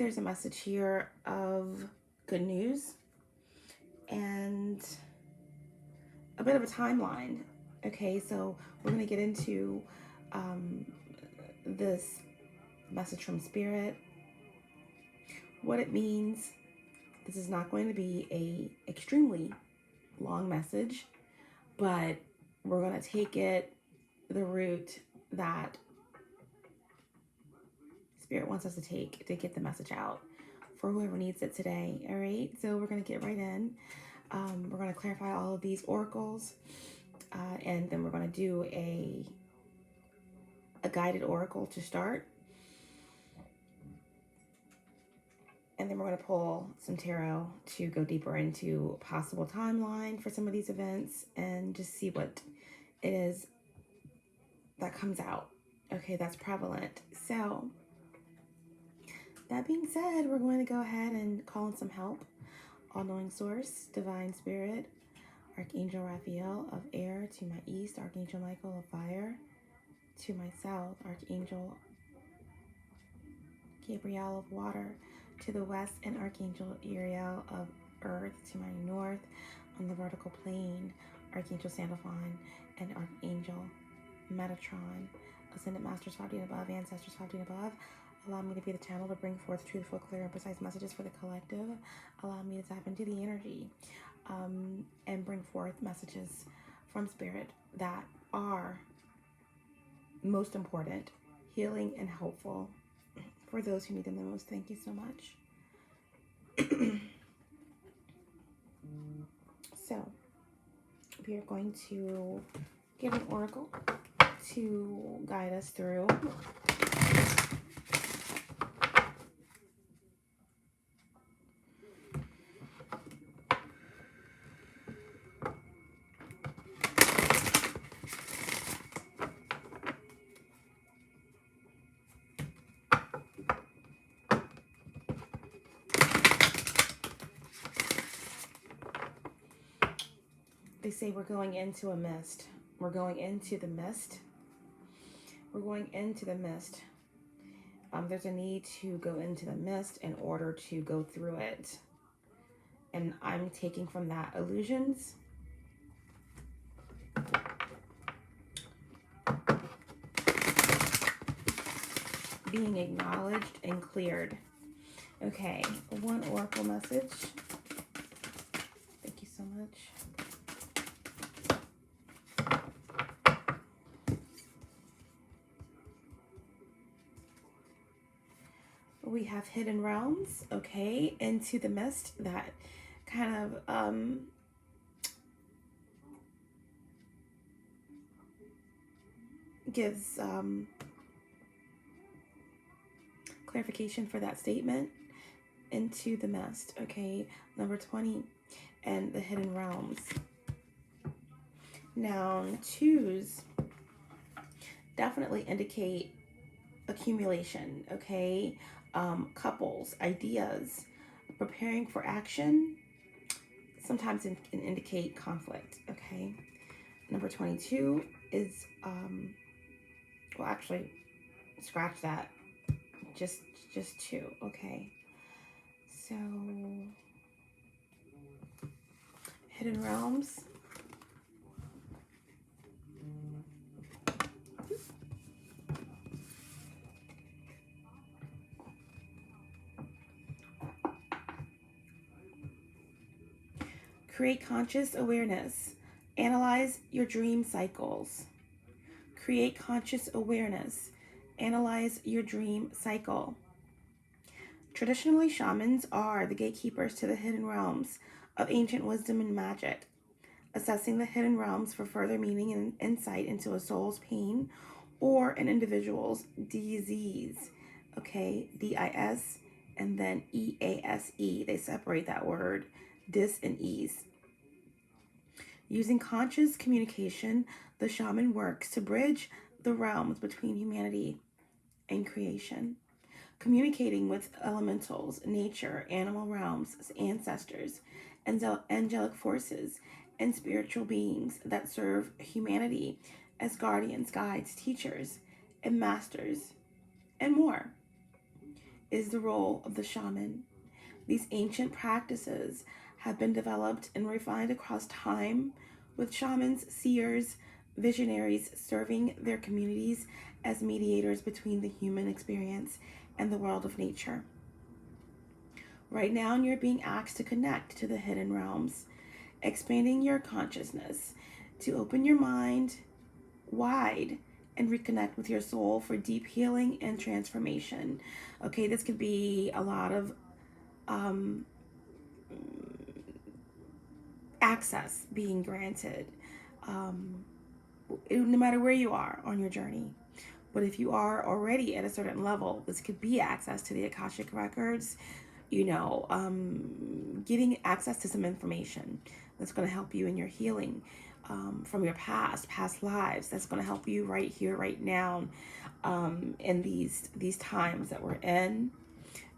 there's a message here of good news and a bit of a timeline. Okay, so we're going to get into this message from Spirit, what it means. This is not going to be a extremely long message, but we're going to take it the route that Spirit wants us to take to get the message out for whoever needs it today. All right, so we're going to get right in. We're going to clarify all of these oracles, and then we're going to do a guided oracle to start. And then we're going to pull some tarot to go deeper into possible timeline for some of these events and just see what it is that comes out. Okay, that's prevalent. So that being said, we're going to go ahead and call in some help. All-knowing source, divine spirit, Archangel Raphael of air to my east, Archangel Michael of fire to my south, Archangel Gabriel of water to the west, and Archangel Uriel of earth to my north. On the vertical plane, Archangel Sandalphon and Archangel Metatron. Ascended Masters 5D and above, Ancestors 5D and above. Allow me to be the channel to bring forth truthful, clear, and precise messages for the collective. Allow me to tap into the energy and bring forth messages from Spirit that are most important, healing, and helpful for those who need them the most. Thank you so much. So, we are going to get an oracle to guide us through They say we're going into a mist. We're going into the mist. We're going into the mist. There's a need to go into the mist in order to go through it. And I'm taking from that illusions, being acknowledged and cleared. Okay, one oracle message. Thank you so much. We have hidden realms, okay, into the mist. That kind of gives clarification for that statement. Into the mist, okay. Number 20, and the hidden realms. Now, 2s definitely indicate accumulation, okay. Couples, ideas, preparing for action, sometimes can indicate conflict, okay. Number 22 is, well, actually, scratch that, just 2, okay. So, hidden realms. Create conscious awareness. Analyze your dream cycles. Create conscious awareness. Analyze your dream cycle. Traditionally, shamans are the gatekeepers to the hidden realms of ancient wisdom and magic, assessing the hidden realms for further meaning and insight into a soul's pain or an individual's disease. Okay, D-I-S and then E-A-S-E. They separate that word, dis and ease. Using conscious communication, the shaman works to bridge the realms between humanity and creation, communicating with elementals, nature, animal realms, ancestors, angelic forces, and spiritual beings that serve humanity as guardians, guides, teachers, and masters, and more. is the role of the shaman. These ancient practices have been developed and refined across time, with shamans, seers, visionaries serving their communities as mediators between the human experience and the world of nature. Right now, you're being asked to connect to the hidden realms, expanding your consciousness, to open your mind wide and reconnect with your soul for deep healing and transformation. Okay, this could be a lot of access being granted, no matter where you are on your journey. But if you are already at a certain level, this could be access to the Akashic records, getting access to some information that's going to help you in your healing from your past lives. That's going to help you right here, right now, in these times that we're in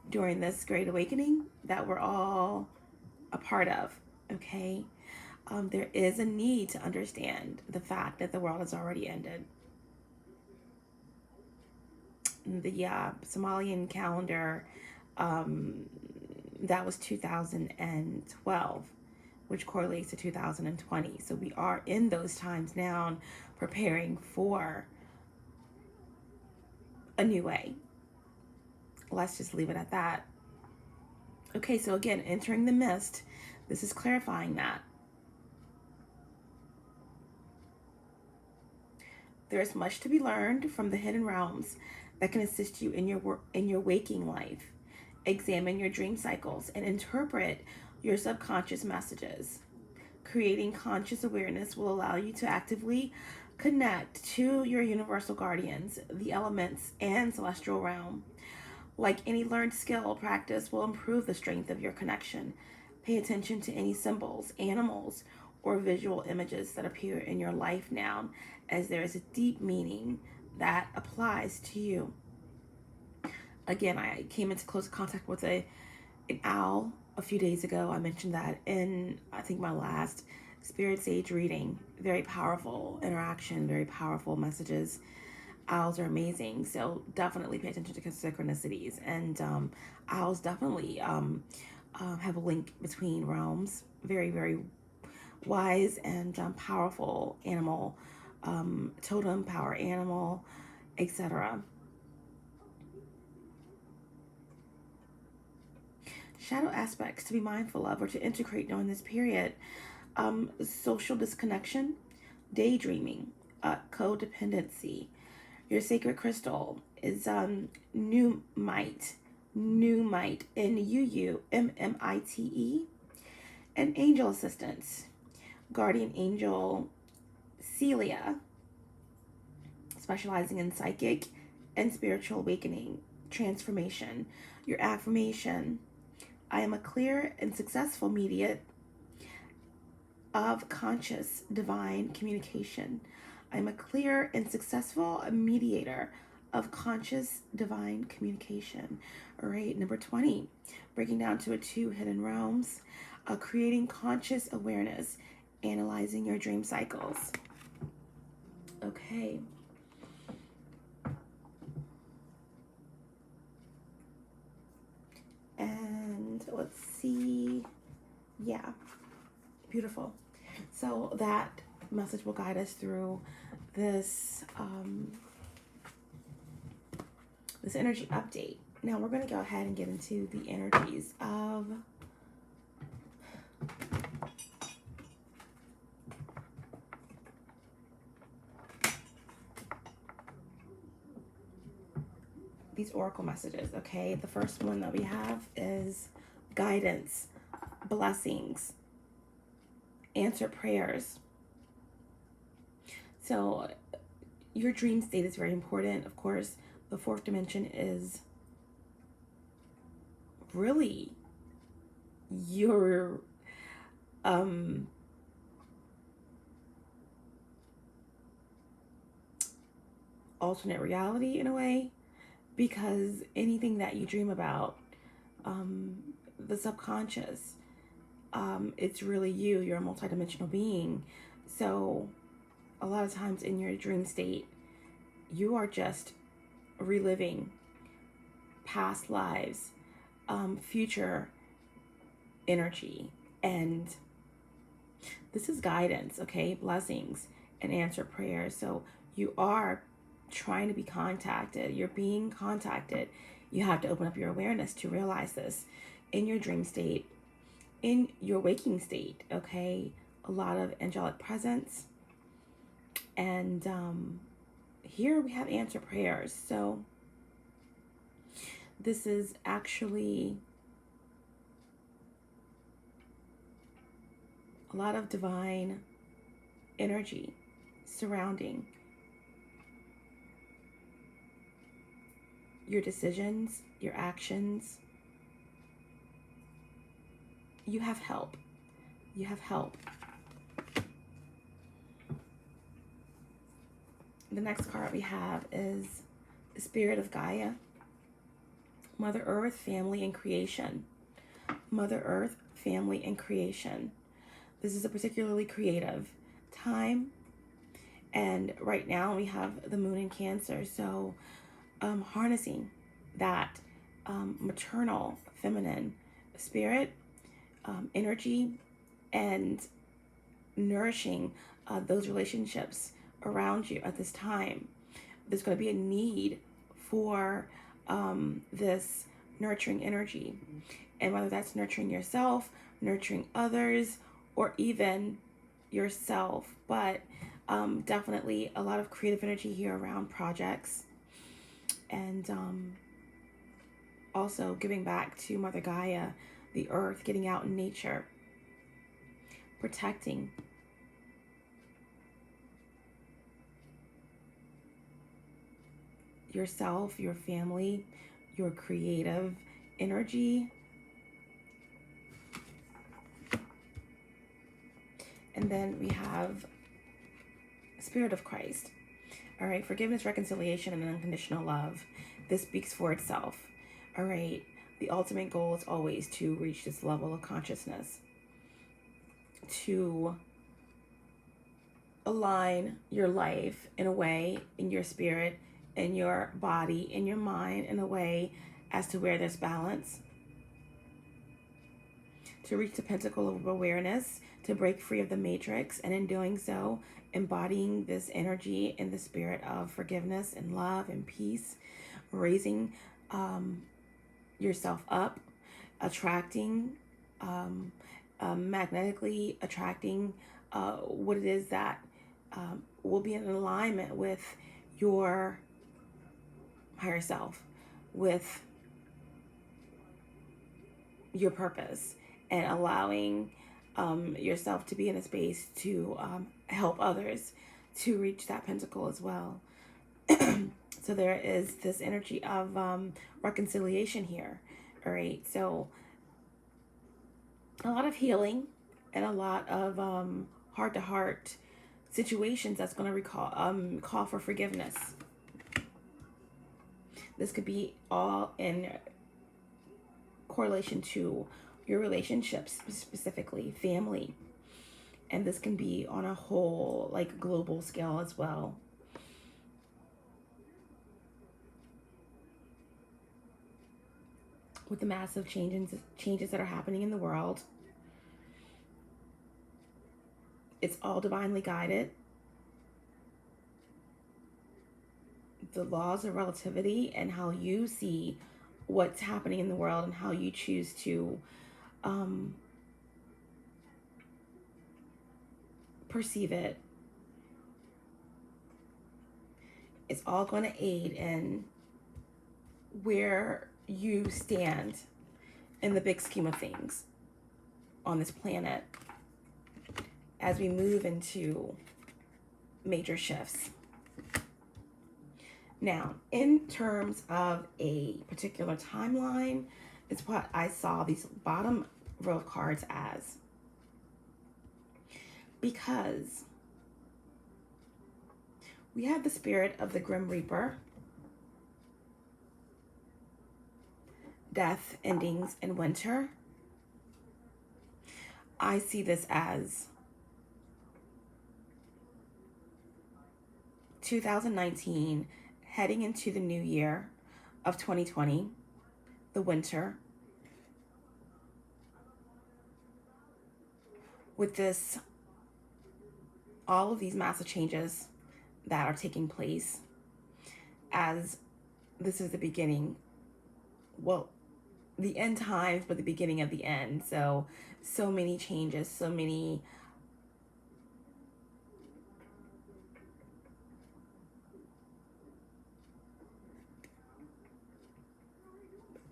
during this great awakening that we're all a part of. Okay, there is a need to understand the fact that the world has already ended. The Somalian calendar, that was 2012, which correlates to 2020. So we are in those times now, preparing for a new way. Let's just leave it at that. Okay, so again, entering the mist, this is clarifying that. There is much to be learned from the hidden realms that can assist you in your waking life. Examine your dream cycles and interpret your subconscious messages. Creating conscious awareness will allow you to actively connect to your universal guardians, the elements, and celestial realm. Like any learned skill, practice will improve the strength of your connection. Pay attention to any symbols, animals, or visual images that appear in your life now, as there is a deep meaning that applies to you. Again, I came into close contact with an owl a few days ago. I mentioned that in, I think, my last Spirit Sage reading. Very powerful interaction, very powerful messages. Owls are amazing, so definitely pay attention to synchronicities. And owls definitely have a link between realms. Very, very wise and powerful animal, totem power animal, etc. Shadow aspects to be mindful of or to integrate during this period: social disconnection, daydreaming, codependency. Your sacred crystal is Numite, Nuummite, and angel assistance. Guardian angel Celia, specializing in psychic and spiritual awakening, transformation. Your affirmation: I am a clear and successful mediator of conscious divine communication. I am a clear and successful mediator of conscious divine communication. All right, number 20, breaking down to 2 hidden realms, creating conscious awareness, analyzing your dream cycles. Okay. And let's see. Yeah, beautiful. So that message will guide us through this this energy update. Now we're going to go ahead and get into the energies of these oracle messages. Okay, the first one that we have is guidance, blessings, answer prayers. So your dream state is very important. Of course, the 4th dimension is really your alternate reality in a way, because anything that you dream about, the subconscious, it's really you. You're a multidimensional being. So a lot of times in your dream state, you are just reliving past lives, future energy. And this is guidance, okay? Blessings and answer prayers. So you are trying to be contacted. You're being contacted. You have to open up your awareness to realize this in your dream state, in your waking state, okay? A lot of angelic presence. And here we have answer prayers. So this is actually a lot of divine energy surrounding your decisions, your actions. You have help. You have help. The next card we have is the Spirit of Gaia, Mother Earth, Family, and Creation. Mother Earth, Family, and Creation. This is a particularly creative time. And right now we have the moon in Cancer. So harnessing that maternal, feminine spirit, energy, and nourishing those relationships around you at this time. There's going to be a need for this nurturing energy. And whether that's nurturing yourself, nurturing others, or even yourself. But definitely a lot of creative energy here around projects. And also giving back to Mother Gaia, the earth, getting out in nature, protecting. Yourself, your family, your creative energy. And then we have Spirit of Christ. All right, forgiveness, reconciliation, and unconditional love. This speaks for itself. All right, the ultimate goal is always to reach this level of consciousness, to align your life in a way, in your spirit, in your body, in your mind, in a way as to where there's balance, to reach the pinnacle of awareness, to break free of the matrix, and in doing so, embodying this energy in the spirit of forgiveness and love and peace, raising yourself up, attracting, magnetically attracting what it is that will be in alignment with your higher self, with your purpose, and allowing yourself to be in a space to help others to reach that pinnacle as well. So there is this energy of reconciliation here. All right, so a lot of healing and a lot of heart-to-heart situations that's going to call for forgiveness. This could be all in correlation to your relationships, specifically family. And this can be on a whole, like, global scale as well. With the massive changes that are happening in the world, it's all divinely guided. The laws of relativity and how you see what's happening in the world and how you choose to perceive it. It's all going to aid in where you stand in the big scheme of things on this planet as we move into major shifts. Now, in terms of a particular timeline, it's what I saw these bottom row of cards as. Because we have the spirit of the Grim Reaper, death, endings, and winter. I see this as 2019 heading into the new year of 2020. the winter. With this, all of these massive changes that are taking place, as this is the beginning, well, the end times, but the beginning of the end. So many changes, so many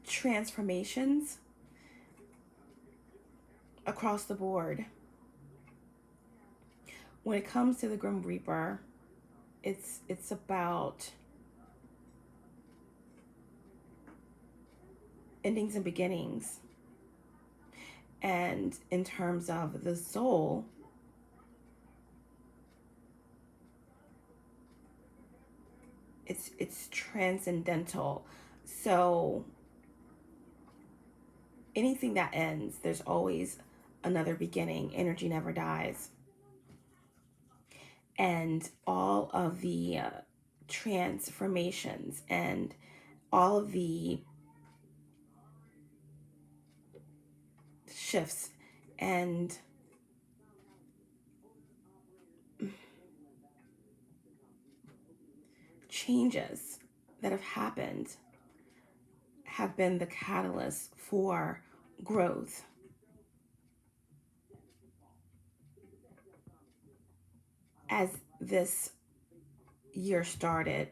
transformations across the board. When it comes to the Grim Reaper, it's about endings and beginnings. And in terms of the soul, it's transcendental. So anything that ends, there's always another beginning. Energy never dies. And all of the transformations and all of the shifts and changes that have happened have been the catalyst for growth. As this year started,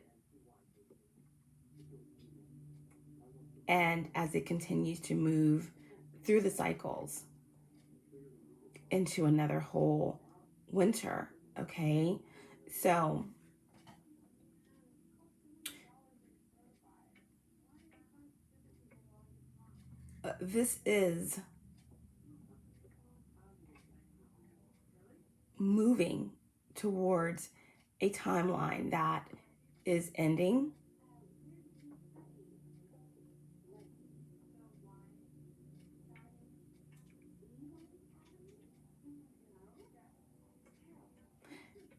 and as it continues to move through the cycles into another whole winter, okay? So this is moving towards a timeline that is ending.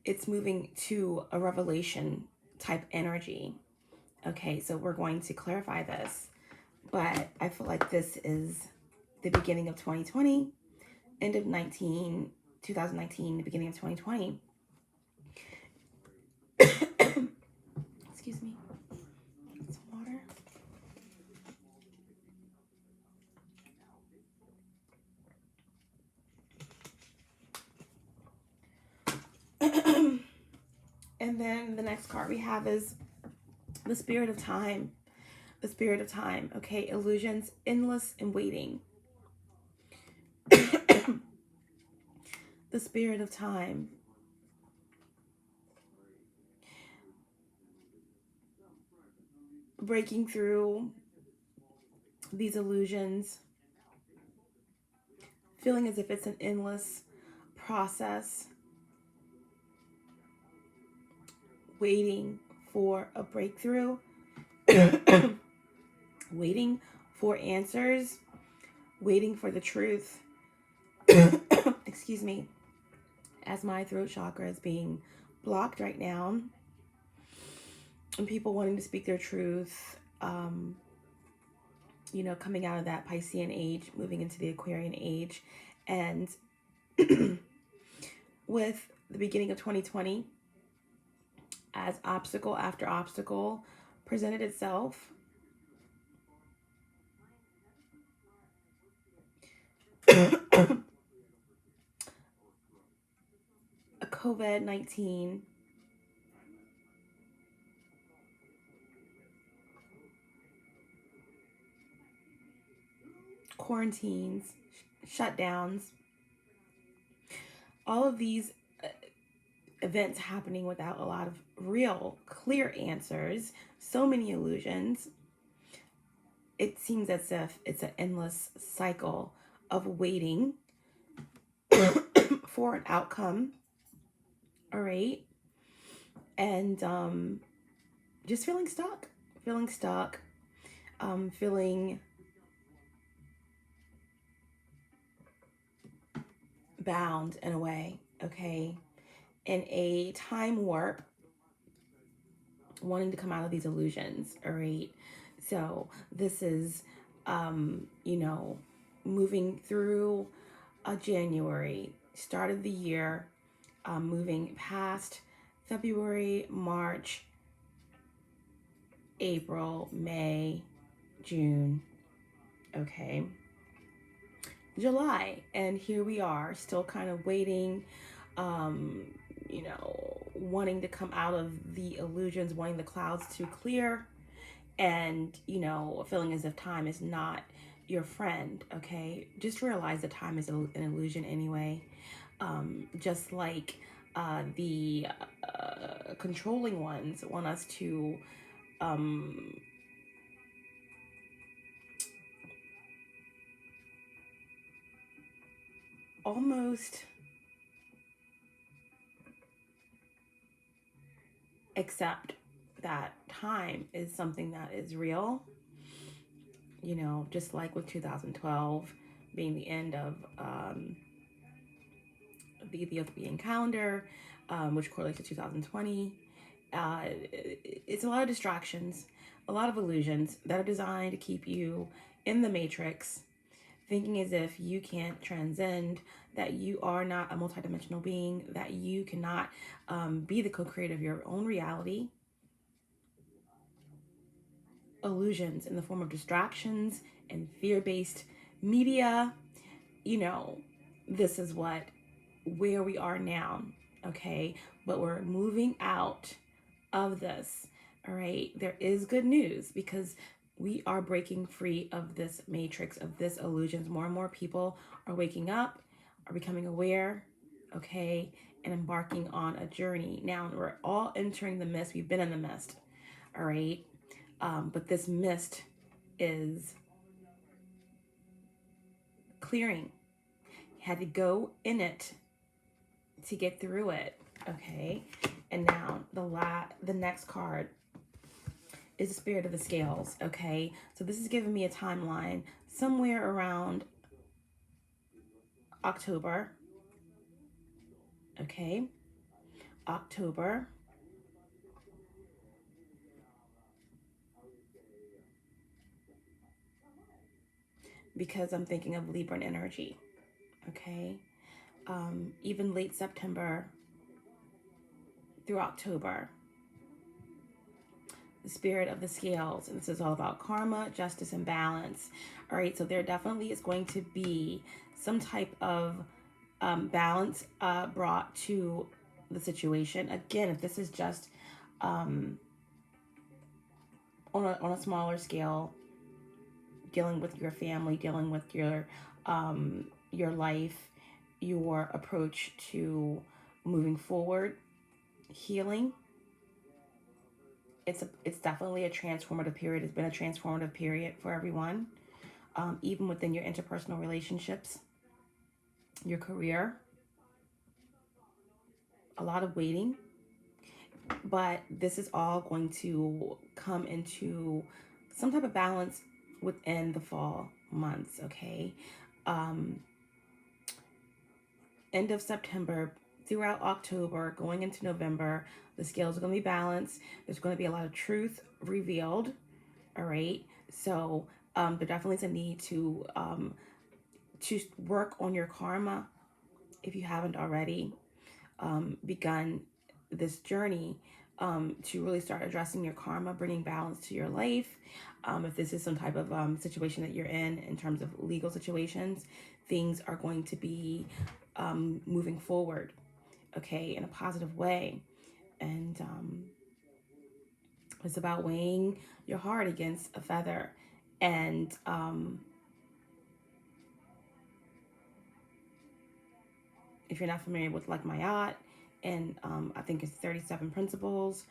It's moving to a revelation type energy. Okay, so we're going to clarify this, but I feel like this is the beginning of 2020, end of 2019, the beginning of 2020. Excuse me. Get some water. And then the next card we have is the Spirit of Time. The Spirit of Time. Okay, illusions, endless and waiting. The Spirit of Time. Breaking through these illusions. Feeling as if it's an endless process. Waiting for a breakthrough. Waiting for answers. Waiting for the truth. Excuse me. As my throat chakra is being blocked right now. And people wanting to speak their truth. You know, coming out of that Piscean age, moving into the Aquarian age. And with the beginning of 2020, as obstacle after obstacle presented itself, a COVID-19, quarantines, shutdowns, all of these events happening without a lot of real clear answers, so many illusions. It seems as if it's an endless cycle of waiting for an outcome. All right. And just feeling stuck, feeling bound in a way, okay, in a time warp, wanting to come out of these illusions. All right, so this is you know, moving through January, start of the year, moving past February, March, April, May, June, okay, July, and here we are still kind of waiting, you know, wanting to come out of the illusions, wanting the clouds to clear, and, you know, feeling as if time is not your friend. Okay, just realize that time is an illusion anyway. Just like the controlling ones want us to almost accept that time is something that is real, you know, just like with 2012 being the end of the Ethiopian calendar, which correlates to 2020. It's a lot of distractions, a lot of illusions that are designed to keep you in the matrix, thinking as if you can't transcend, that you are not a multidimensional being, that you cannot be the co-creator of your own reality. Illusions in the form of distractions and fear-based media. You know, this is where we are now, okay? But we're moving out of this, all right? There is good news because we are breaking free of this matrix, of this illusions. More and more people are waking up, are becoming aware, okay, and embarking on a journey. Now, we're all entering the mist. We've been in the mist, all right? But this mist is clearing. You had to go in it to get through it, okay? And now the next card is the Spirit of the Scales, okay? So this is giving me a timeline somewhere around October, okay? October. Because I'm thinking of Libran energy, okay? Even late September through October. The Spirit of the Scales, and this is all about karma, justice, and balance. All right, so there definitely is going to be some type of balance brought to the situation. Again, if this is just on a smaller scale, dealing with your family, dealing with your life, your approach to moving forward, healing. It's definitely a transformative period. It's been a transformative period for everyone, even within your interpersonal relationships, your career. A lot of waiting, but this is all going to come into some type of balance within the fall months, okay? End of September throughout October, going into November, the scales are going to be balanced. There's going to be a lot of truth revealed, all right? So there definitely is a need to work on your karma if you haven't already begun this journey to really start addressing your karma, bringing balance to your life. If this is some type of situation that you're in terms of legal situations, things are going to be moving forward, okay, in a positive way. And it's about weighing your heart against a feather. And if you're not familiar with like Mayat, and I think it's 37 principles,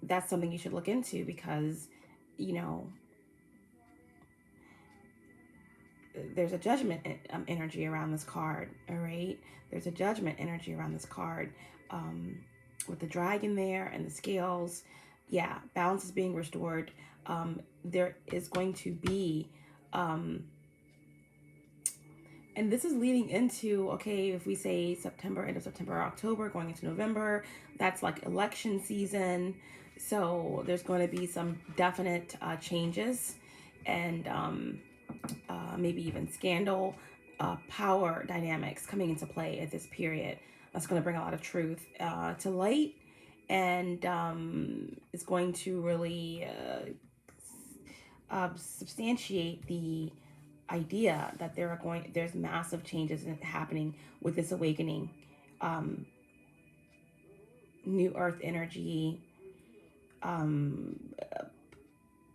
that's something you should look into because, you know, there's a judgment energy around this card, all right? There's a judgment energy around this card with the dragon there and the scales. Yeah, balance is being restored. There is going to be, and this is leading into, okay, if we say September, end of September, October, going into November, that's like election season. So there's going to be some definite changes and maybe even scandal, power dynamics coming into play at this period. That's going to bring a lot of truth to light, and it's going to really substantiate the idea that there's massive changes happening with this awakening. New earth energy, um,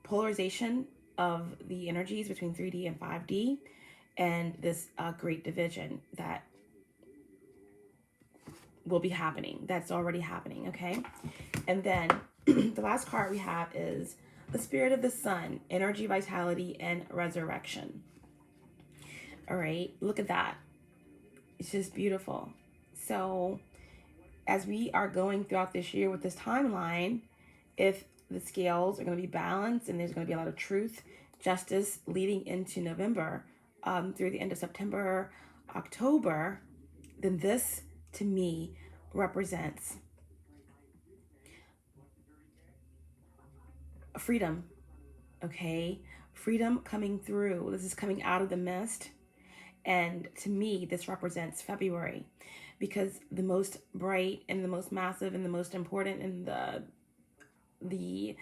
polarization of the energies between 3D and 5D, and this great division that will be happening. That's already happening, okay? And then the last card we have is the Spirit of the Sun, energy, vitality, and resurrection. All right, look at that. It's just beautiful. So as we are going throughout this year with this timeline, if the scales are going to be balanced and there's going to be a lot of truth, justice leading into November, through the end of September, October, then this to me represents freedom. Okay, freedom coming through. This is coming out of the mist, and to me this represents February, because the most bright and the most massive and the most important and the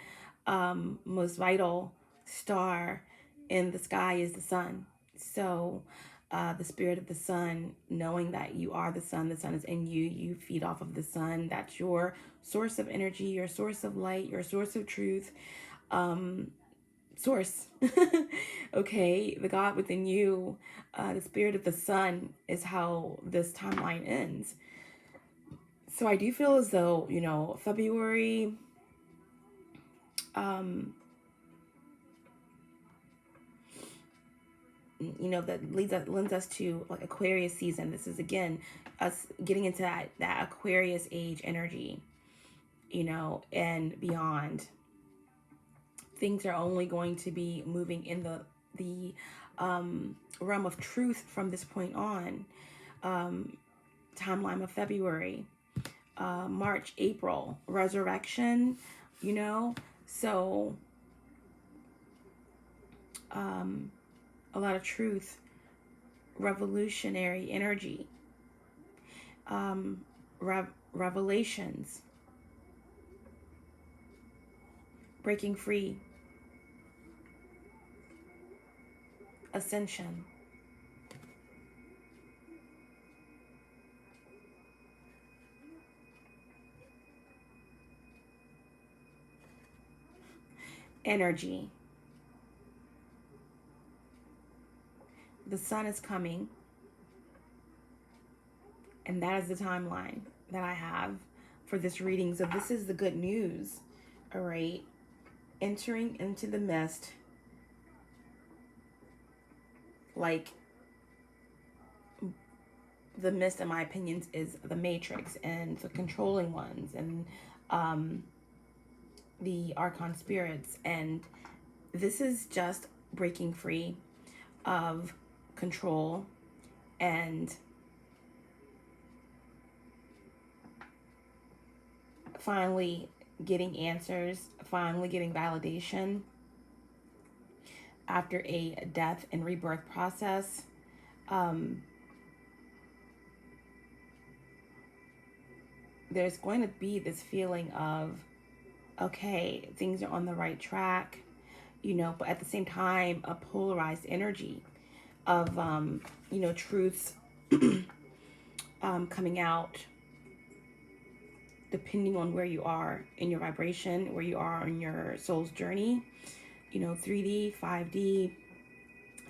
most vital star in the sky is the sun. So the Spirit of the sun, knowing that you are the sun is in you, you feed off of the sun, that's your source of energy, your source of light, your source of truth, source. Okay, the God within you, the Spirit of the sun is how this timeline ends. So I do feel as though, February, that lends us to like Aquarius season. This is again us getting into that Aquarius age energy, and beyond. Things are only going to be moving in the realm of truth from this point on. Timeline of February, March, April, resurrection, so a lot of truth, revolutionary energy, revelations, breaking free, ascension. Energy. The sun is coming, and that is the timeline that I have for this reading. So this is the good news. All right, entering into the mist, like the mist in my opinion is the matrix and the controlling ones and the archon spirits, and this is just breaking free of control and finally getting answers, finally getting validation after a death and rebirth process. There's going to be this feeling of, okay, things are on the right track, but at the same time, a polarized energy of, truths coming out depending on where you are in your vibration, where you are on your soul's journey, 3D, 5D.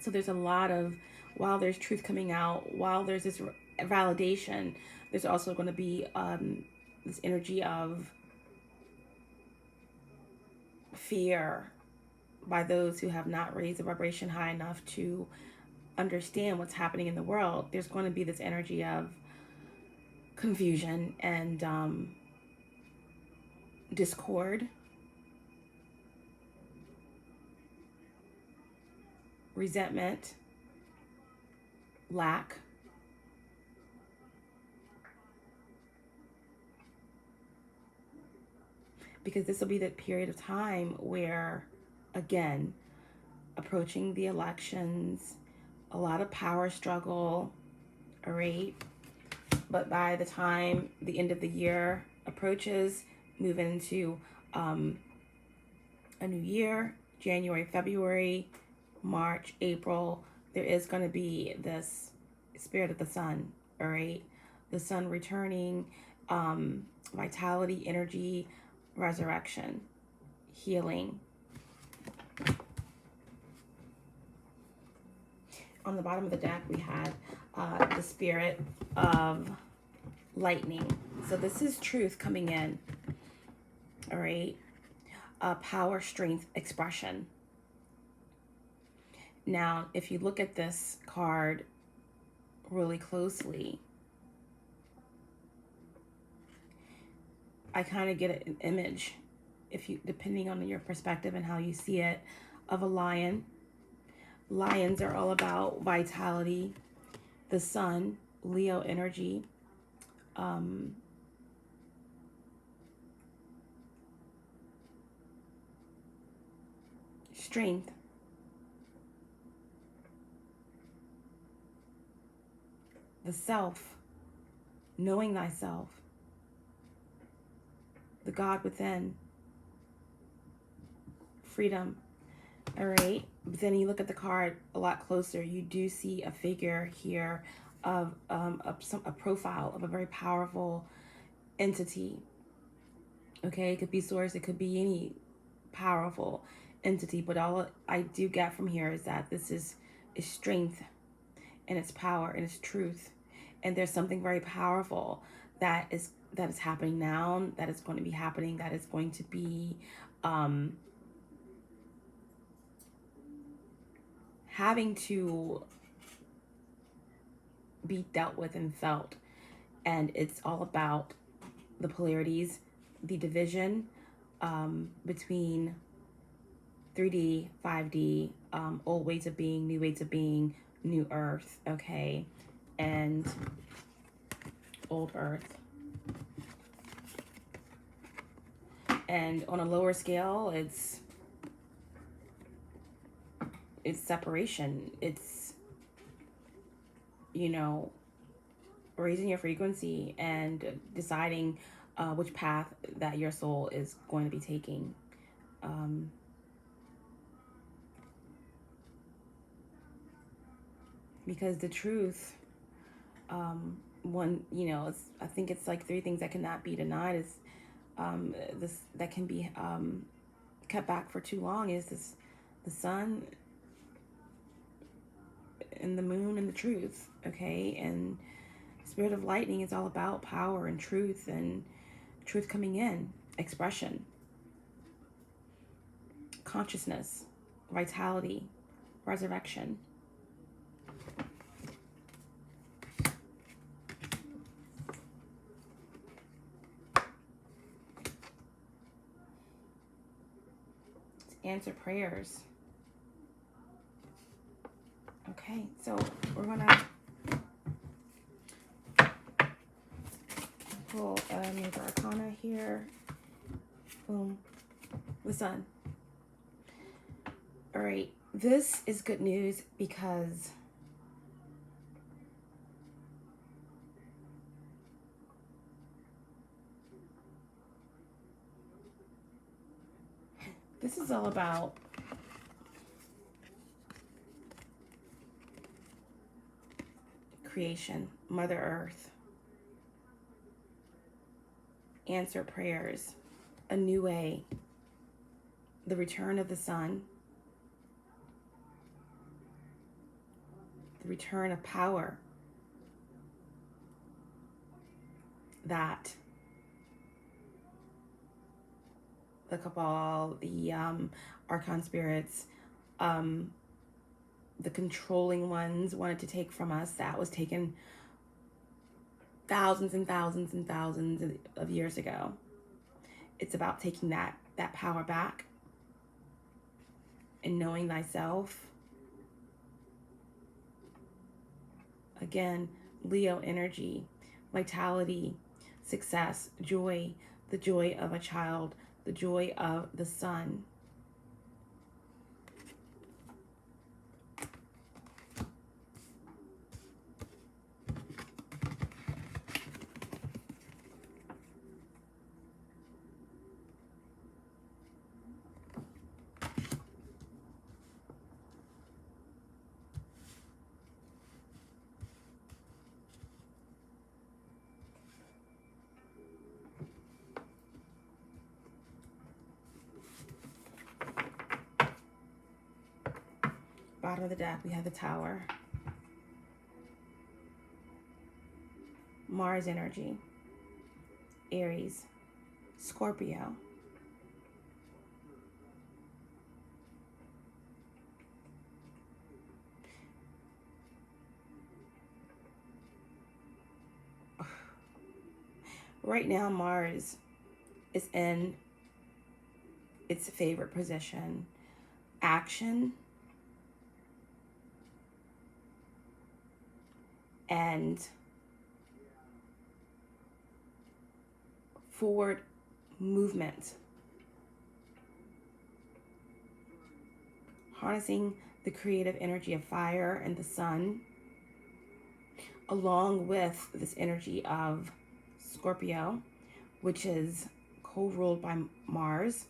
So there's a lot of, while there's truth coming out, while there's this validation, there's also going to be this energy of fear by those who have not raised the vibration high enough to understand what's happening in the world. There's going to be this energy of confusion and discord, resentment, lack. Because this will be the period of time where, again, approaching the elections, a lot of power struggle, all right? But by the time the end of the year approaches, move into a new year, January, February, March, April, there is going to be this spirit of the sun, all right? The sun returning, vitality, energy, resurrection, healing. On the bottom of the deck, we had the spirit of lightning. So this is truth coming in, all right? Power, strength, expression. Now, if you look at this card really closely, I kind of get an image, if you, depending on your perspective and how you see it, of a lion. Lions are all about vitality, the sun, Leo energy, strength, the self, knowing thyself, the God within, freedom. All right, but then you look at the card a lot closer, you do see a figure here of a profile of a very powerful entity. Okay, it could be source, it could be any powerful entity, but all I do get from here is that this is strength, and it's power, and it's truth, and there's something very powerful that is happening now, that is going to be happening, that is going to be having to be dealt with and felt. And it's all about the polarities, the division between 3D, 5D, old ways of being, new ways of being, new earth, okay, and old earth. And on a lower scale, it's separation. It's, you know, raising your frequency and deciding which path that your soul is going to be taking. Because the truth, one, you know, I think it's like 3 things that cannot be denied is this, that can be kept back for too long, is this, the sun and the moon and the truth, okay? And spirit of lightning is all about power and truth coming in, expression, consciousness, vitality, resurrection. Answer prayers. Okay, so we're gonna pull a major arcana here. Boom. The sun. All right, this is good news because this is all about creation, Mother Earth, answer prayers, a new way, the return of the sun, the return of power, that the Cabal, the Archon spirits, the controlling ones wanted to take from us, that was taken thousands and thousands and thousands of years ago. It's about taking that power back and knowing thyself. Again, Leo energy, vitality, success, joy, the joy of a child, the joy of the sun. Bottom of the deck, we have the Tower. Mars energy. Aries. Scorpio. Right now, Mars is in its favorite position. Action and forward movement. Harnessing the creative energy of fire and the sun, along with this energy of Scorpio, which is co-ruled by Mars.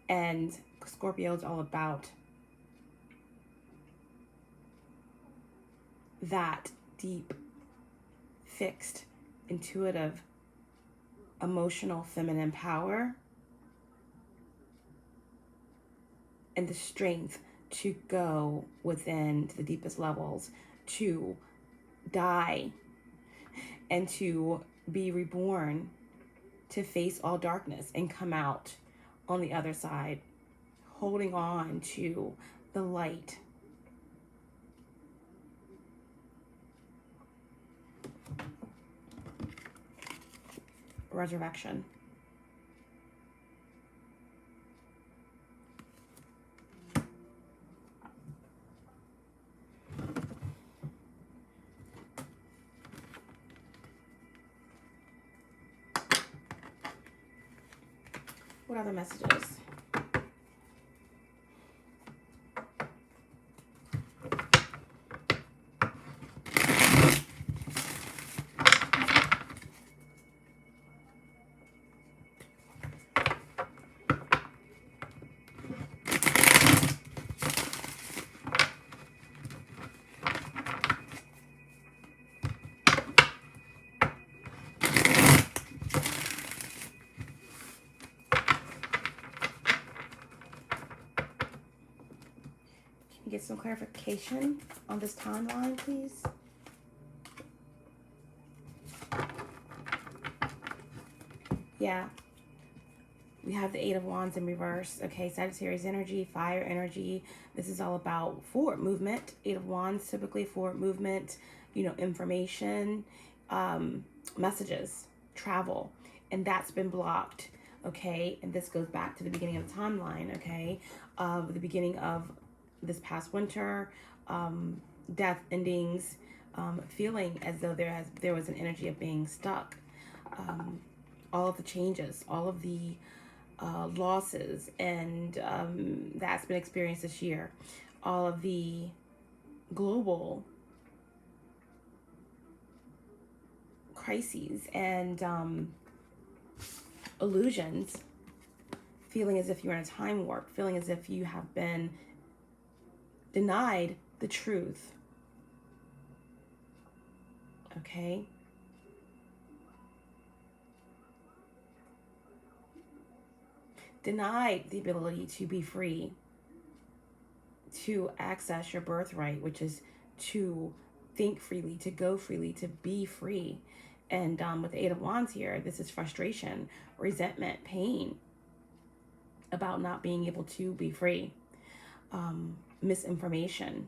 And Scorpio is all about that deep, fixed, intuitive, emotional, feminine power and the strength to go within to the deepest levels, to die and to be reborn, to face all darkness and come out on the other side, holding on to the light. Resurrection. What other messages? Get some clarification on this timeline, please. Yeah, we have the Eight of Wands in reverse. Okay, Sagittarius energy, fire energy. This is all about forward movement. Eight of Wands, typically forward movement, you know, information, messages, travel, and that's been blocked. Okay, and this goes back to the beginning of the timeline. Okay, of the beginning of this past winter, death endings, feeling as though there was an energy of being stuck. All of the changes, all of the losses, and that's been experienced this year. All of the global crises and illusions, feeling as if you're in a time warp, feeling as if you have been denied the truth. Okay? Denied the ability to be free, to access your birthright, which is to think freely, to go freely, to be free. And with the Eight of Wands here, this is frustration, resentment, pain about not being able to be free. Misinformation.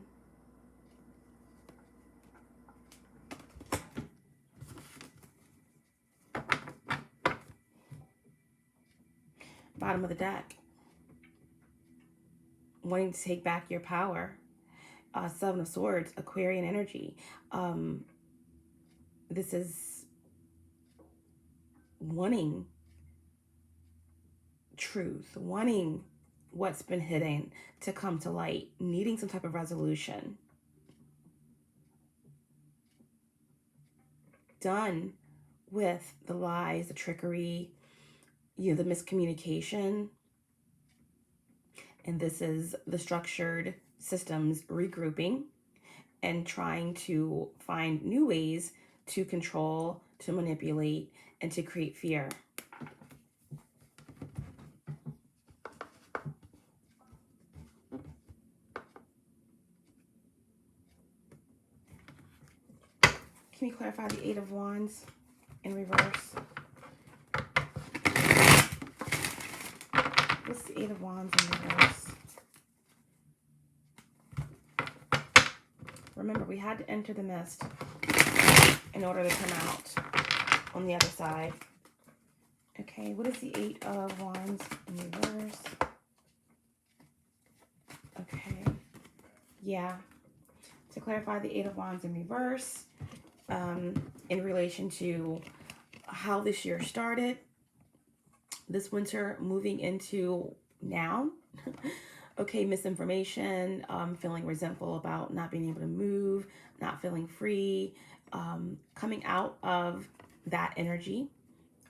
Bottom of the deck. Wanting to take back your power. Seven of Swords, Aquarian energy. This is wanting truth, wanting what's been hidden to come to light, needing some type of resolution. Done with the lies, the trickery, you know, the miscommunication. And this is the structured systems regrouping and trying to find new ways to control, to manipulate, and to create fear. Can we clarify the Eight of Wands in reverse? What's the Eight of Wands in reverse? Remember, we had to enter the mist in order to come out on the other side. Okay, what is the Eight of Wands in reverse? Okay, yeah. To clarify the Eight of Wands in reverse, in relation to how this year started, this winter moving into now. Okay, misinformation, feeling resentful about not being able to move, not feeling free, coming out of that energy.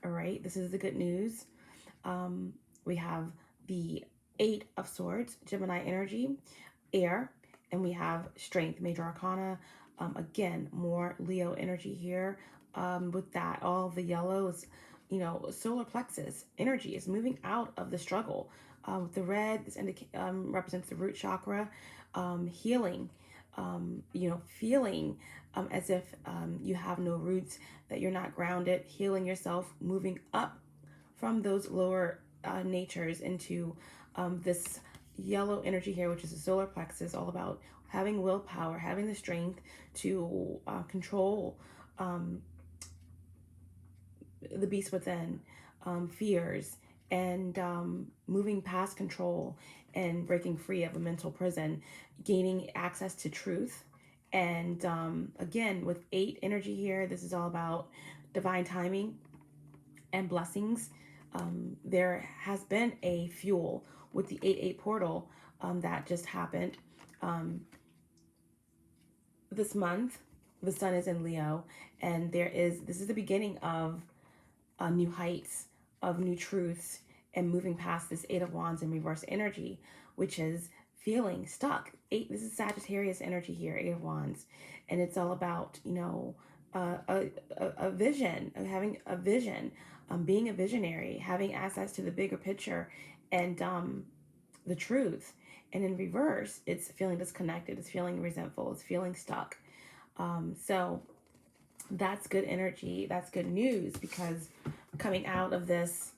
All right, this is the good news. We have the Eight of Swords, Gemini energy, air, and we have strength, major arcana. Again, more Leo energy here. With that, all the yellows, you know, solar plexus energy is moving out of the struggle. With the red, this represents the root chakra, healing, you know, feeling as if you have no roots, that you're not grounded, healing yourself, moving up from those lower natures into this yellow energy here, which is the solar plexus, all about having willpower, having the strength to control the beast within, fears, and moving past control and breaking free of a mental prison, gaining access to truth. And again, with Eight energy here, this is all about divine timing and blessings. There has been a fuel with the 8-8 portal that just happened this month. The sun is in Leo, and this is the beginning of new heights, of new truths, and moving past this Eight of Wands in reverse energy, which is feeling stuck. This is Sagittarius energy here, Eight of Wands, and it's all about, you know, a vision, having a vision, being a visionary, having access to the bigger picture, and the truth. And in reverse, it's feeling disconnected, it's feeling resentful, it's feeling stuck. So that's good energy. That's good news, because coming out of these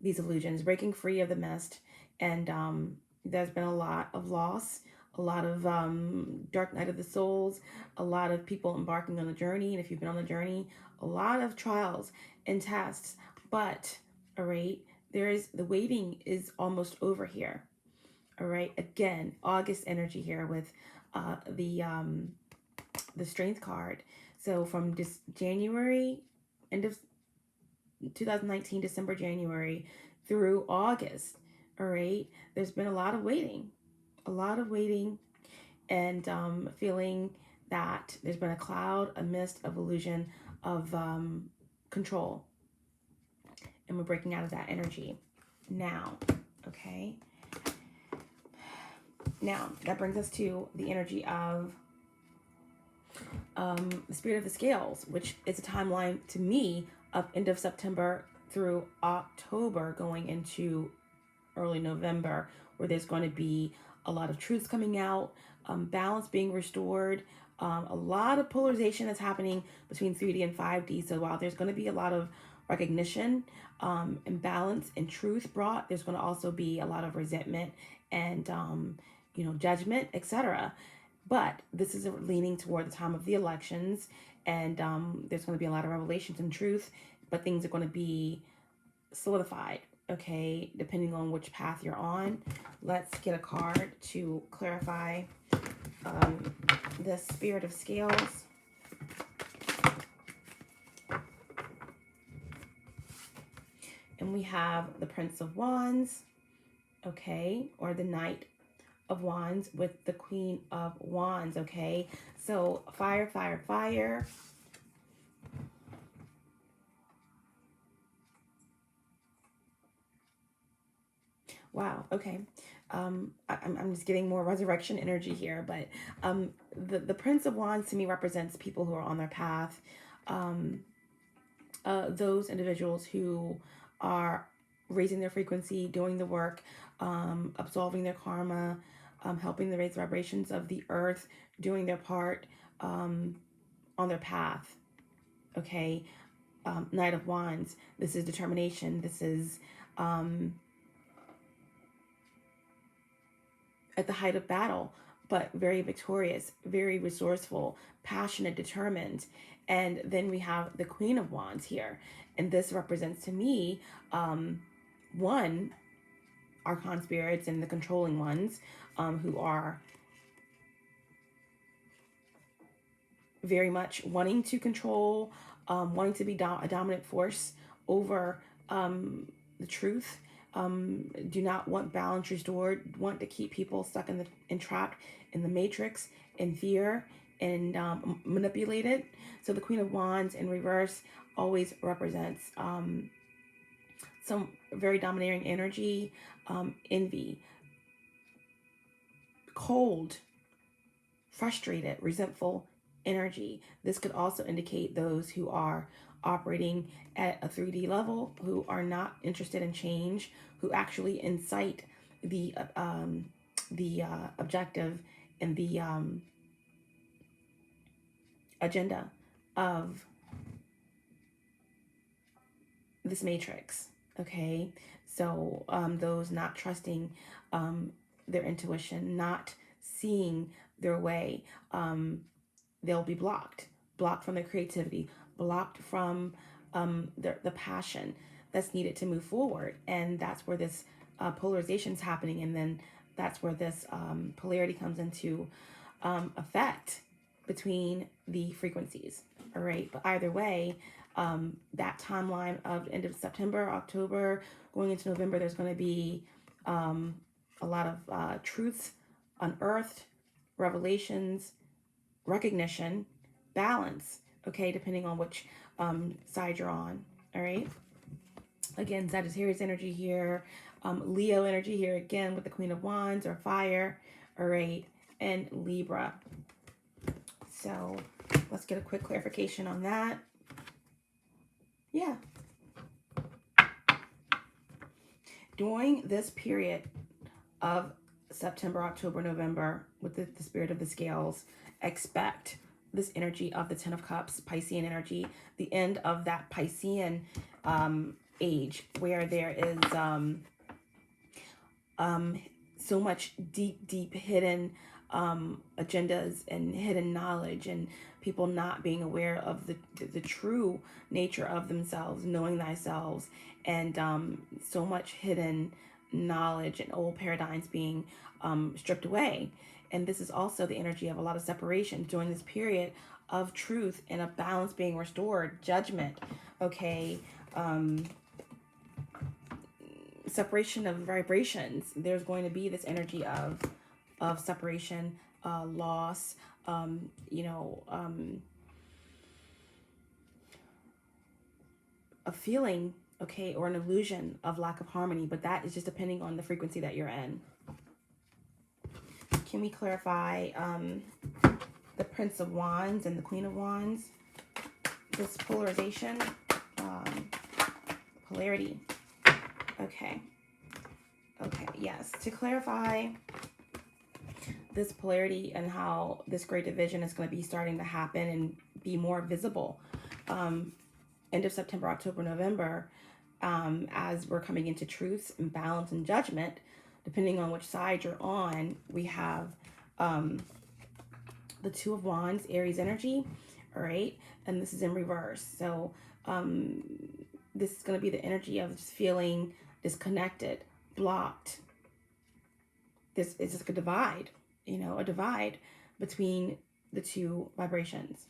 illusions, breaking free of the mist, and there's been a lot of loss, a lot of dark night of the souls, a lot of people embarking on a journey. And if you've been on the journey, a lot of trials and tests. But, all right, the waiting is almost over here. All right, again, August energy here with the strength card. So from this January, end of 2019, December, January through August, all right, there's been a lot of waiting, and feeling that there's been a cloud, a mist of illusion of control, and we're breaking out of that energy now. Okay, now that brings us to the energy of the Spirit of the Scales, which is a timeline to me of end of September through October, going into early November, where there's going to be a lot of truths coming out, balance being restored, a lot of polarization that's happening between 3D and 5D. So while there's going to be a lot of recognition and balance and truth brought, there's going to also be a lot of resentment and you know, judgment, etc. But this is leaning toward the time of the elections, and there's going to be a lot of revelations and truth, but things are going to be solidified, okay, depending on which path you're on. Let's get a card to clarify the Spirit of Scales. And we have the Prince of Wands, okay, or the Knight of Wands with the Queen of Wands, okay? So fire, fire, fire. Wow, okay. I'm just getting more resurrection energy here, but the Prince of Wands to me represents people who are on their path. Those individuals who are raising their frequency, doing the work, absolving their karma, helping to raise the vibrations of the earth, doing their part on their path. Okay. Knight of Wands. This is determination. This is at the height of battle, but very victorious, very resourceful, passionate, determined. And then we have the Queen of Wands here. And this represents to me, one, Archon spirits and the controlling ones, who are very much wanting to control, wanting to be a dominant force over the truth, do not want balance restored, want to keep people stuck in the entrapped in the matrix, in fear, and manipulated. So the Queen of Wands in reverse always represents some very domineering energy, envy, cold, frustrated, resentful energy. This could also indicate those who are operating at a 3D level, who are not interested in change, who actually incite the objective and the agenda of this matrix. Okay, so those not trusting their intuition, not seeing their way, they'll be blocked from their creativity, blocked from the passion that's needed to move forward. And that's where this polarization is happening. And then that's where this polarity comes into effect between the frequencies. All right. But either way, that timeline of end of September, October, going into November, there's going to be a lot of truths unearthed, revelations, recognition, balance, okay, depending on which side you're on. All right. Again, Sagittarius energy here, Leo energy here again with the Queen of Wands or fire. All right. And Libra. So let's get a quick clarification on that. Yeah. During this period of September, October, November, with the spirit of the scales, expect this energy of the Ten of Cups, Piscean energy, the end of that Piscean age, where there is so much deep hidden agendas and hidden knowledge, and people not being aware of the true nature of themselves, knowing thyself, and so much hidden knowledge and old paradigms being stripped away. And this is also the energy of a lot of separation during this period of truth and a balance being restored, judgment, okay, separation of vibrations. There's going to be this energy of separation, loss, a feeling, okay, or an illusion of lack of harmony, but that is just depending on the frequency that you're in. Can we clarify the Prince of Wands and the Queen of Wands? This polarization, polarity. Okay, yes. To clarify this polarity and how this great division is going to be starting to happen and be more visible. End of September, October, November, as we're coming into truths and balance and judgment, depending on which side you're on, we have the Two of Wands, Aries energy, all right? And this is in reverse. So this is going to be the energy of just feeling disconnected, blocked. This is just a divide, a divide between the two vibrations.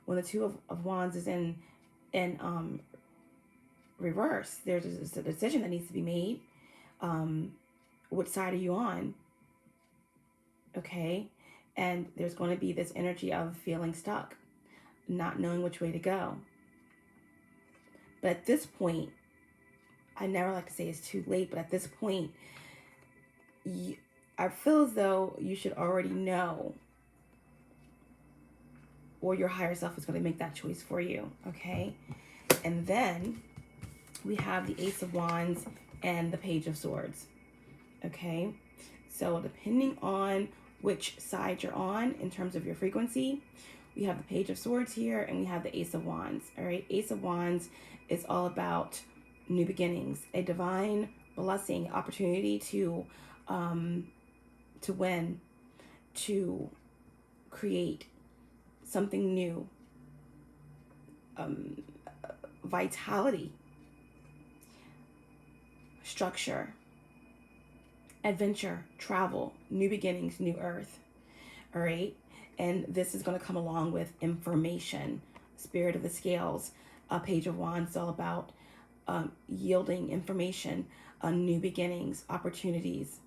When the Two of Wands is in reverse, there's a decision that needs to be made. Which side are you on? Okay. And there's going to be this energy of feeling stuck, not knowing which way to go. But at this point, I never like to say it's too late, but at this point, I feel as though you should already know, or your higher self is going to make that choice for you, okay? And then we have the Ace of Wands and the Page of Swords, okay? So depending on which side you're on in terms of your frequency. We have the Page of Swords here, and we have the Ace of Wands. All right, Ace of Wands is all about new beginnings, a divine blessing, opportunity to win, to create something new, vitality, structure, adventure, travel, new beginnings, new earth. All right. And this is going to come along with information. Spirit of the Scales, Page of Wands, all about yielding information, new beginnings, opportunities,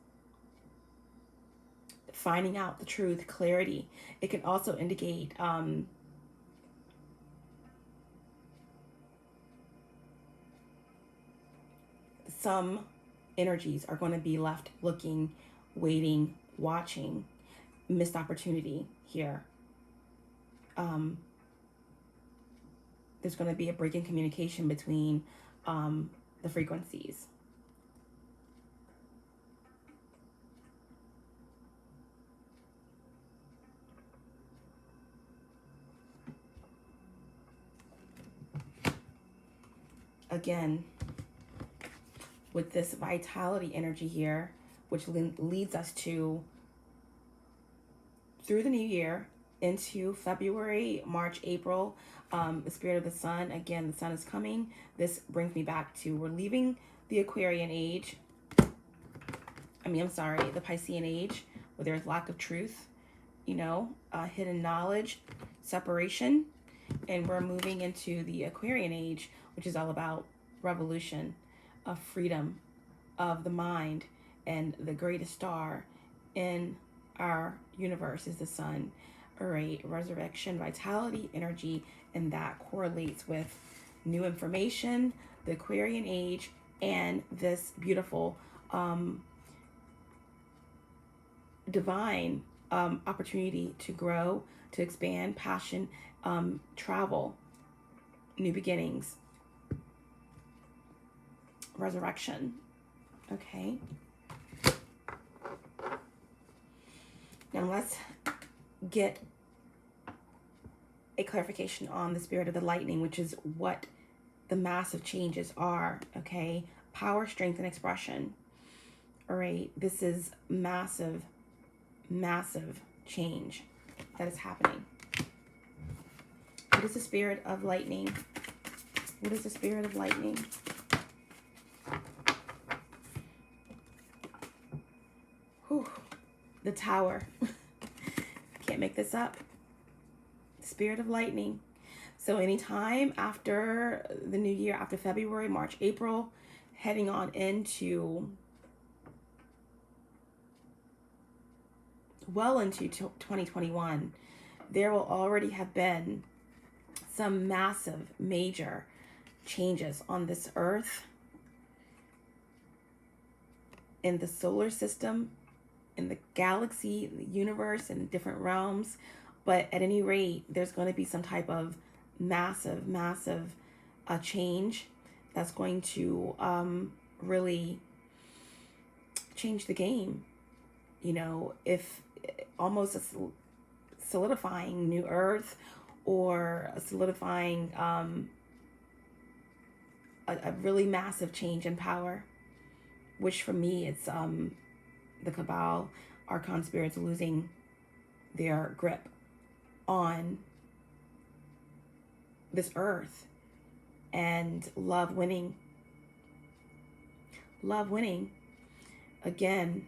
finding out the truth, clarity. It can also indicate some energies are going to be left looking, waiting, watching, missed opportunity here. There's going to be a break in communication between the frequencies. Again, with this vitality energy here, which leads us to through the new year into February, March, April, the spirit of the sun. Again, the sun is coming. This brings me back to, we're leaving the Aquarian age. The Piscean age, where there's lack of truth, hidden knowledge, separation. And we're moving into the Aquarian age, which is all about revolution, of freedom of the mind. And the greatest star in our universe is the sun. All right, resurrection, vitality, energy, and that correlates with new information, the Aquarian age, and this beautiful divine opportunity to grow, to expand, passion, travel, new beginnings, resurrection. Okay. Now let's get a clarification on the spirit of the lightning, which is what the massive changes are. Okay. Power, strength, and expression. All right. This is massive, massive change that is happening. What is the spirit of lightning? What is the spirit of lightning? Whew. The Tower. Can't make this up. Spirit of lightning. So anytime after the new year, after February, March, April, heading on into well into 2021, there will already have been some massive, major changes on this earth, in the solar system, in the galaxy, the universe, and different realms. But at any rate, there's going to be some type of massive, massive change that's going to really change the game. If almost a solidifying new earth, or a solidifying a really massive change in power, which for me it's the Cabal Archon spirits losing their grip on this earth, and love winning. Again,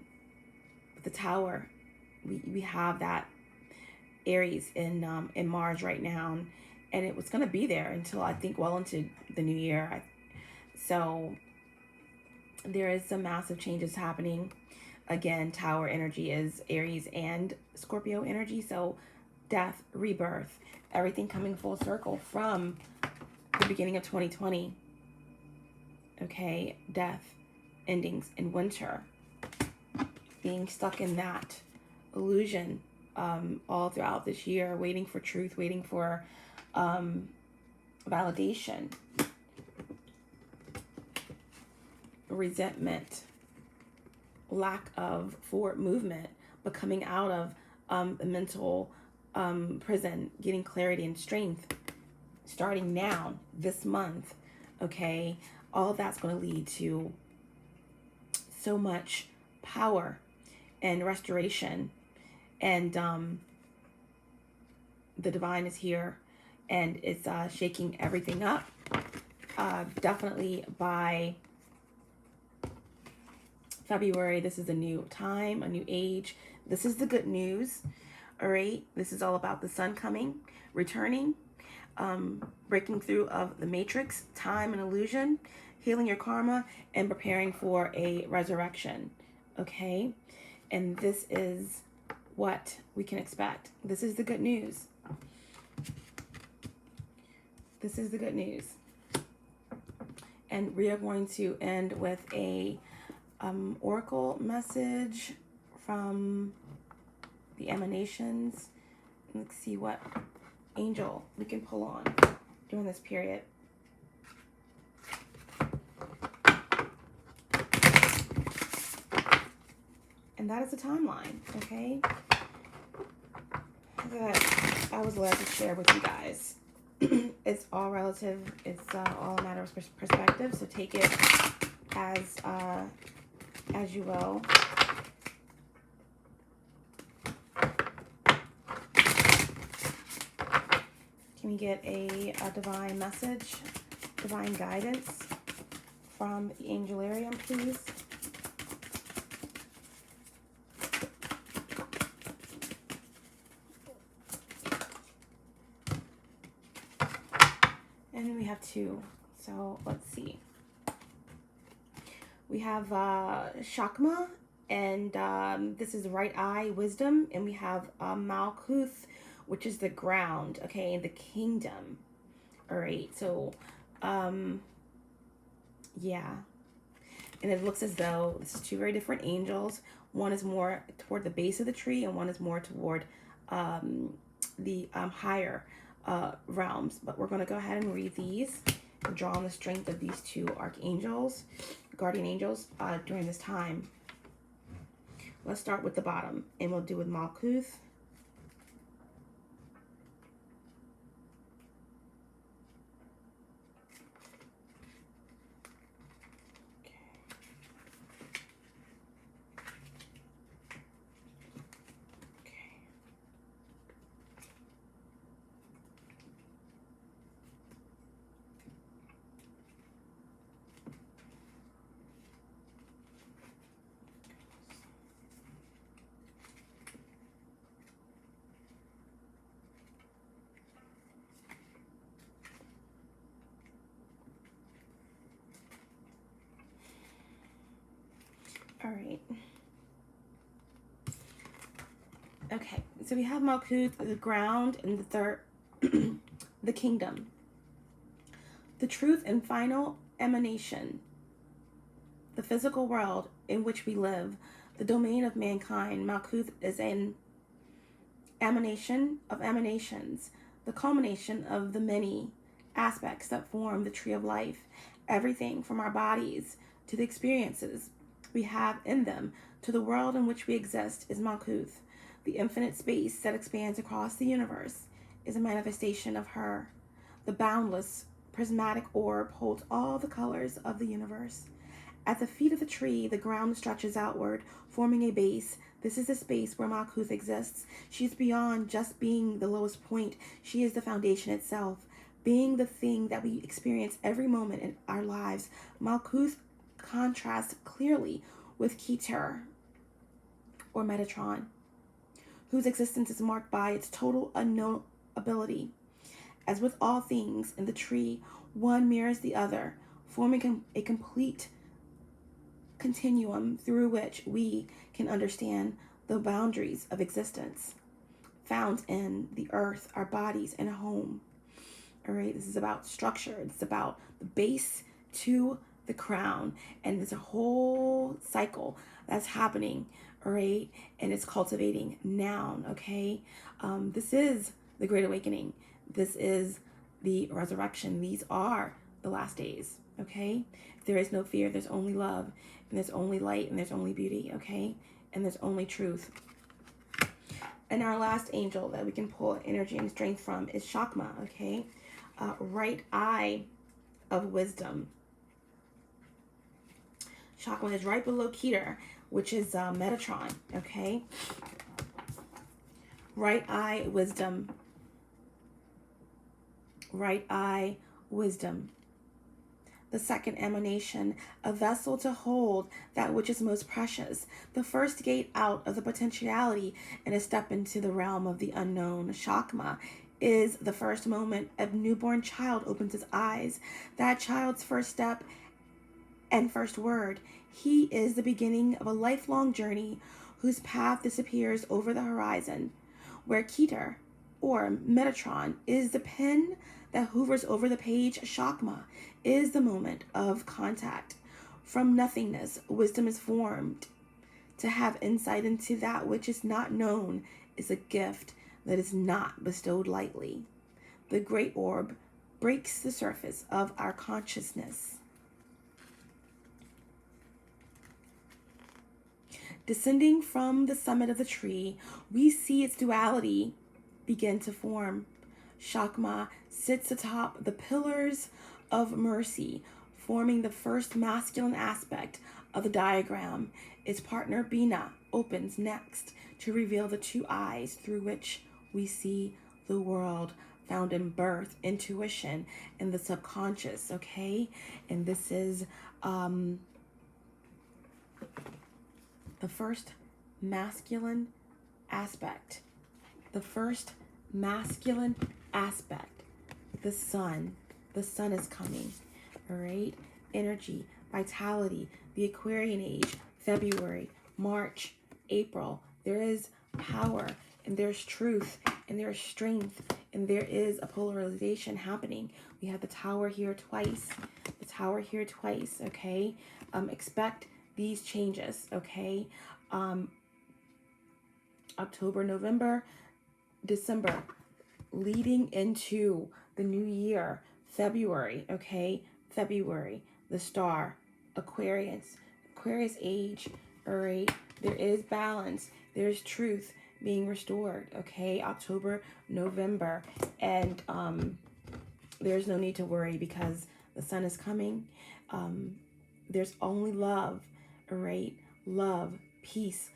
the Tower, we have that Aries in Mars right now, and it was going to be there until I think well into the new year. So there is some massive changes happening. Again, Tower energy is Aries and Scorpio energy, so death, rebirth, everything coming full circle from the beginning of 2020. Okay, death, endings in winter, being stuck in that illusion all throughout this year, waiting for truth, waiting for validation, resentment, lack of forward movement, but coming out of the mental prison, getting clarity and strength, starting now, this month, okay? All of that's going to lead to so much power and restoration. And the divine is here, and it's shaking everything up. Definitely by February, this is a new time, a new age. This is the good news. All right, this is all about the sun coming, returning, breaking through of the matrix, time and illusion, healing your karma, and preparing for a resurrection. Okay, and this is what we can expect. This is the good news. This is the good news. And we are going to end with a oracle message from the emanations. Let's see what angel we can pull on during this period. And that is the timeline, okay? That I was led to share with you guys. It's all relative. It's all a matter of perspective. So take it as you will. Can we get a divine message, divine guidance from the Angelarium, please? And we have two. So let's see. We have Chakra, and this is right eye wisdom, and we have Malkuth, which is the ground, okay, the kingdom. All right, so yeah, and it looks as though this is two very different angels. One is more toward the base of the tree, and one is more toward the higher realms. But we're going to go ahead and read these and draw on the strength of these two archangels, guardian angels, during this time. Let's start with the bottom, and we'll do with Malkuth. All right. Okay, so we have Malkuth, the ground, and the third, the kingdom. The truth and final emanation, the physical world in which we live, the domain of mankind. Malkuth is an emanation of emanations, the culmination of the many aspects that form the tree of life. Everything from our bodies to the experiences we have in them to the world in which we exist is Malkuth. The infinite space that expands across the universe is a manifestation of her. The boundless prismatic orb holds all the colors of the universe. At the feet of the tree, the ground stretches outward, forming a base. This is the space where Malkuth exists. She is beyond just being the lowest point. She is the foundation itself, being the thing that we experience every moment in our lives. Malkuth contrasts clearly with Keter, or Metatron, whose existence is marked by its total unknowability. As with all things in the tree, one mirrors the other, forming a complete continuum through which we can understand the boundaries of existence found in the earth, our bodies, and home. All right, this is about structure. It's about the base to the crown, and there's a whole cycle that's happening. All right, and it's cultivating now. Okay, this is the Great Awakening. This is the resurrection. These are the last days. Okay, there is no fear. There's only love, and there's only light, and there's only beauty. Okay, and there's only truth. And our last angel that we can pull energy and strength from is Chakra, okay? Right eye of wisdom. Chakra is right below Keter, which is Metatron, okay? Right eye wisdom. Right eye wisdom. The second emanation, a vessel to hold that which is most precious, the first gate out of the potentiality and a step into the realm of the unknown. Chakra is the first moment a newborn child opens his eyes, that child's first step and first word. He is the beginning of a lifelong journey whose path disappears over the horizon, where Keter, or Metatron, is the pen that hovers over the page. Chakra is the moment of contact. From nothingness, wisdom is formed. To have insight into that which is not known is a gift that is not bestowed lightly. The great orb breaks the surface of our consciousness. Descending from the summit of the tree, we see its duality begin to form. Chakra sits atop the pillars of mercy, forming the first masculine aspect of the diagram. Its partner, Bina, opens next to reveal the two eyes through which we see the world, found in birth, intuition, and the subconscious, okay? And this is the first masculine aspect. The first masculine aspect. The sun. The sun is coming. All right? Energy, vitality, the Aquarian age, February, March, April. There is power, and there's truth, and there's strength, and there is a polarization happening. We have the tower here twice. The tower here twice, okay? Expect these changes, okay? October, November, December, leading into the new year, February, okay? February, the star, Aquarius age, all right? There is balance, there's truth being restored, okay? October, November, and there's no need to worry because the sun is coming. There's only love, all right? Love, peace,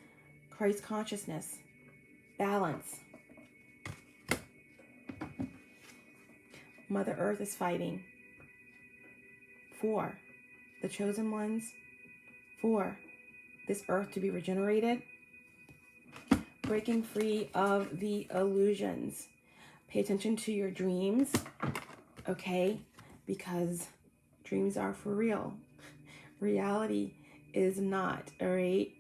Christ consciousness, balance. Mother Earth is fighting for the chosen ones, for this earth to be regenerated, breaking free of the illusions. Pay attention to your dreams, okay? Because dreams are for real. Reality is not, all right?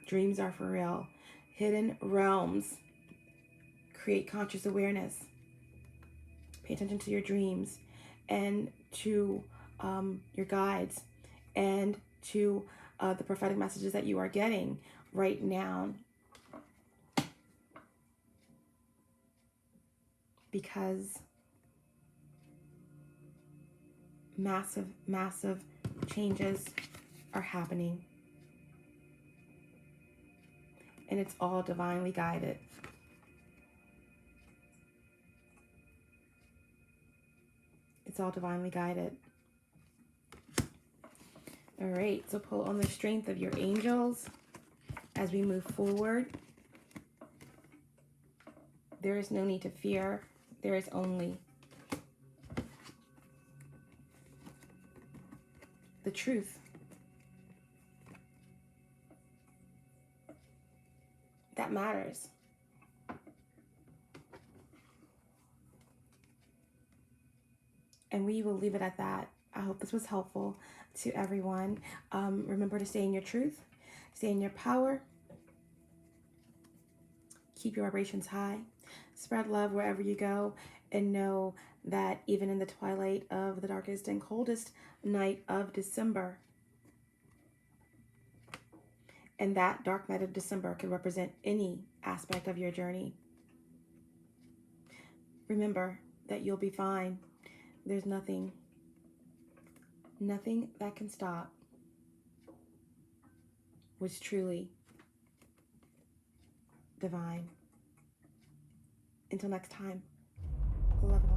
Dreams are for real. Hidden realms. Create conscious awareness. Pay attention to your dreams and to your guides and to the prophetic messages that you are getting right now. Because massive, massive changes are happening. And it's all divinely guided. It's all divinely guided. All right, so pull on the strength of your angels as we move forward. There is no need to fear. There is only the truth. That matters. And we will leave it at that. I hope this was helpful to everyone. Remember to stay in your truth, stay in your power, keep your vibrations high, spread love wherever you go, and know that even in the twilight of the darkest and coldest night of December, and that dark night of December can represent any aspect of your journey. Remember that you'll be fine. There's nothing that can stop what's truly divine. Until next time, love and light.